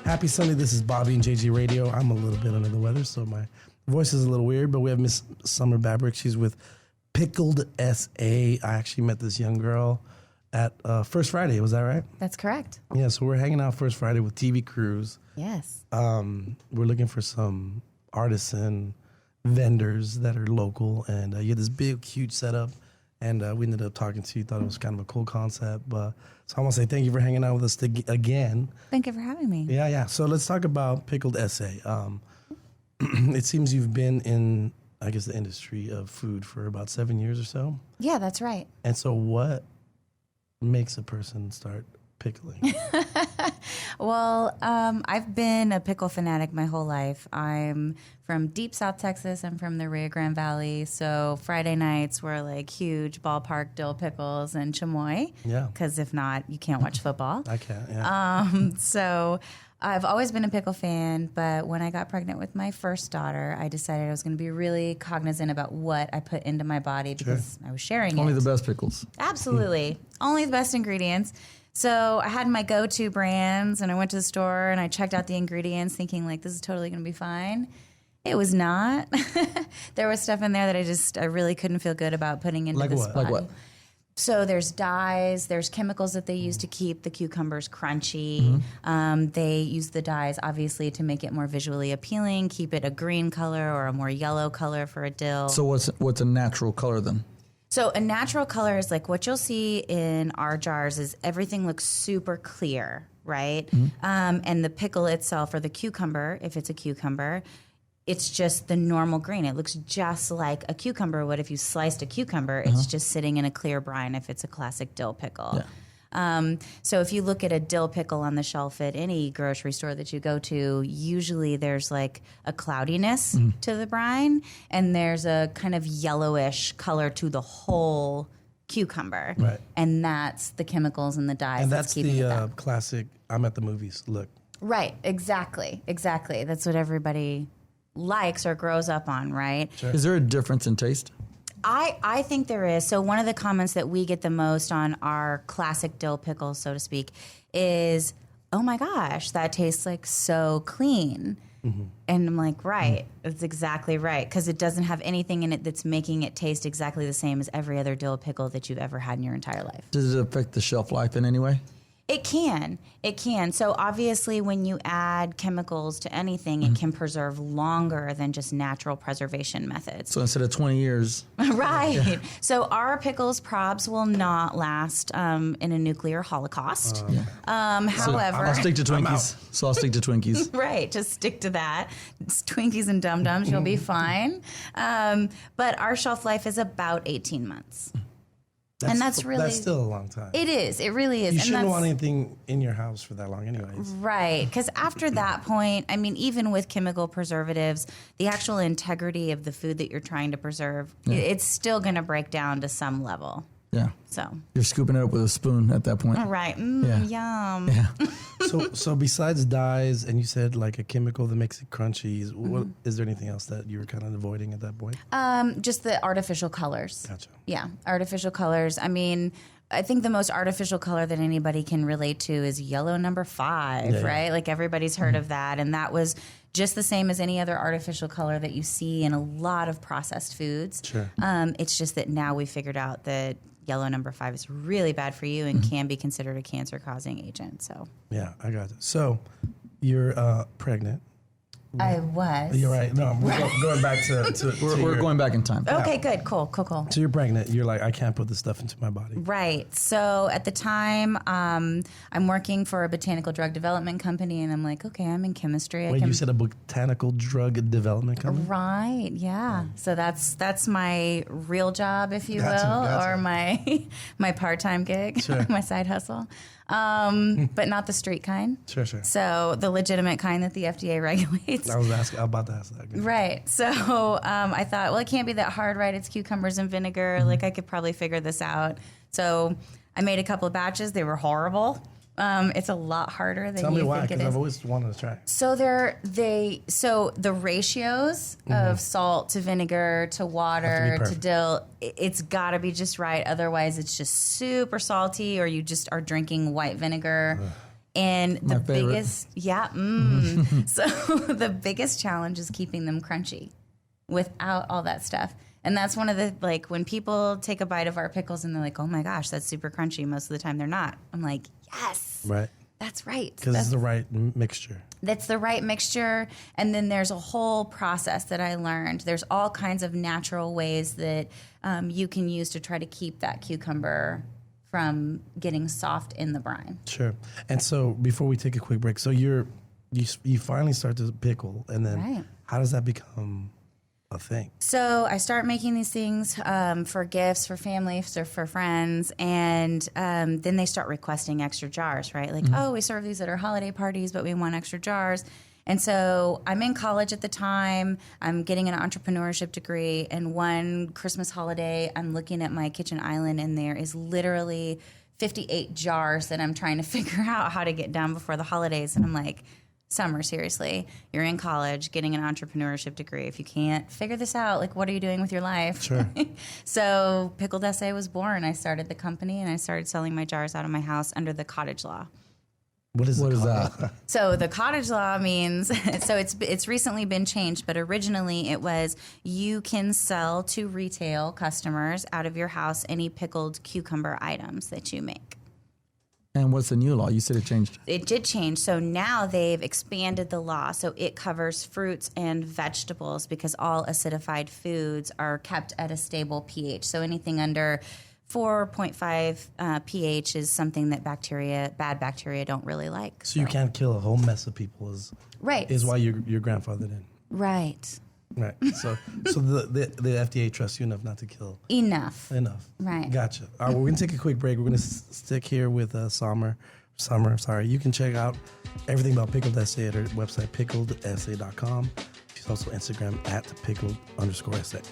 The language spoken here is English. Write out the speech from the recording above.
Happy Sunday, this is Bobby and JG Radio. I'm a little bit under the weather, so my voice is a little weird, but we have Miss Summer Baburek. She's with Pickled SA. I actually met this young girl at First Friday, was that right? That's correct. Yeah, so we're hanging out First Friday with TV crews. Yes. We're looking for some artisan vendors that are local, and you had this big, huge setup, and we ended up talking to you, thought it was kind of a cool concept, but so I want to say thank you for hanging out with us again. Thank you for having me. Yeah. So let's talk about Pickled SA. It seems you've been in, I guess, the industry of food for about 7 years or so. Yeah, that's right. And so what makes a person start pickling? Well, I've been a pickle fanatic my whole life. I'm from deep South Texas. I'm from the Rio Grande Valley. So Friday nights were like huge ballpark dill pickles and chamoy. Yeah. Because if not, you can't watch football. I can't, yeah. So I've always been a pickle fan, but when I got pregnant with my first daughter, I decided I was going to be really cognizant about what I put into my body because I was sharing Only it. the best pickles. Absolutely. Only the best ingredients. So I had my go-to brands, and I went to the store, and I checked out the ingredients thinking, like, this is totally going to be fine. It was not. There was stuff in there that I really couldn't feel good about putting into this body. Like what? So there's dyes, there's chemicals that they use to keep the cucumbers crunchy. They use the dyes, obviously, to make it more visually appealing, keep it a green color or a more yellow color for a dill. So what's a natural color then? So a natural color is like what you'll see in our jars is everything looks super clear, right? And the pickle itself, or the cucumber, if it's a cucumber, it's just the normal green. It looks just like a cucumber would if you sliced a cucumber. It's just sitting in a clear brine if it's a classic dill pickle. Yeah. So if you look at a dill pickle on the shelf at any grocery store that you go to, usually there's like a cloudiness to the brine, and there's a kind of yellowish color to the whole cucumber. Right. And that's the chemicals and the dyes And that's that's keeping it the that. classic, I'm at the movies look. Right, exactly. That's what everybody likes or grows up on, right? Sure. Is there a difference in taste? I think there is. So one of the comments that we get the most on our classic dill pickle, so to speak, is, oh my gosh, that tastes like so clean. And I'm like, right, that's exactly right. Because it doesn't have anything in it that's making it taste exactly the same as every other dill pickle that you've ever had in your entire life. Does it affect the shelf life in any way? It can. So obviously when you add chemicals to anything, it can preserve longer than just natural preservation methods. So instead of 20 years. Right. Yeah. So our pickles probs will not last in a nuclear holocaust. However, I'll stick to Twinkies. Right, just stick to that. It's Twinkies and Dum Dums, you'll be fine. But our shelf life is about 18 months. That's still a long time. It is. It really is. You shouldn't want anything in your house for that long anyways. Right. Because after that point, I mean, even with chemical preservatives, the actual integrity of the food that you're trying to preserve, it's still going to break down to some level. Yeah. So you're scooping it up with a spoon at that point. Right. Yum. Yeah. So besides dyes, and you said like a chemical that makes it crunchy, what, is there anything else that you were kind of avoiding at that point? Just the artificial colors. Gotcha. Yeah, artificial colors. I mean, I think the most artificial color that anybody can relate to is yellow number 5, right? Like everybody's heard of that. And that was just the same as any other artificial color that you see in a lot of processed foods. Sure. It's just that now we figured out that yellow number 5 is really bad for you and can be considered a cancer-causing agent. So yeah, I got it. So you're pregnant. I was. You're right. No, we're going back to We're going back in time. Okay, good. Cool. So you're pregnant. You're like, I can't put this stuff into my body. Right. So at the time, I'm working for a botanical drug development company, and I'm like, okay, I'm in chemistry. Wait, you said a botanical drug development company? Right. Yeah. So that's my real job, if you Gotcha. will, or my part-time gig, Sure. my side hustle. But not the street kind. Sure. So the legitimate kind that the FDA regulates. I'm about to ask that. Right. So I thought, well, it can't be that hard, right? It's cucumbers and vinegar. Like I could probably figure this out. So I made a couple of batches. They were horrible. It's a lot harder than Tell me you why, think it because is. I've always wanted to try. So the ratios of salt to vinegar to water to perfect. dill, it's got to be just right. Otherwise, it's just super salty, or you just are drinking white vinegar. And the favorite. biggest, so the biggest challenge is keeping them crunchy without all that stuff. And that's one of the, like, when people take a bite of our pickles and they're like, oh my gosh, that's super crunchy. Most of the time they're not. I'm like, yes, Right. that's right. Because it's the right mixture. That's the right mixture. And then there's a whole process that I learned. There's all kinds of natural ways that you can use to try to keep that cucumber from getting soft in the brine. Sure. And so before we take a quick break, so you finally start to pickle, and then Right. how does that become a thing? So I start making these things for gifts, for family, for friends, and then they start requesting extra jars, right? Like, oh, we serve these at our holiday parties, but we want extra jars. And so I'm in college at the time. I'm getting an entrepreneurship degree, and one Christmas holiday, I'm looking at my kitchen island, and there is literally 58 jars that I'm trying to figure out how to get done before the holidays. And I'm like, Summer, seriously, you're in college getting an entrepreneurship degree. If you can't figure this out, like, what are you doing with your life? Sure. So Pickled SA was born. I started the company, and I started selling my jars out of my house under the cottage law. What is that? So the cottage law means, so it's recently been changed, but originally it was you can sell to retail customers out of your house any pickled cucumber items that you make. And what's the new law? You said it changed. It did change. So now they've expanded the law. So it covers fruits and vegetables because all acidified foods are kept at a stable pH. So anything under 4.5 pH is something that bad bacteria don't really like. So you can't kill a whole mess of people Right. is why your grandfather did. Right. Right. So the FDA trusts you enough not to kill. Enough. Right. Gotcha. All right, we're going to take a quick break. We're going to stick here with Summer. You can check out everything about Pickled SA at her website, pickledsa.com. She's also Instagram at @pickled_SA.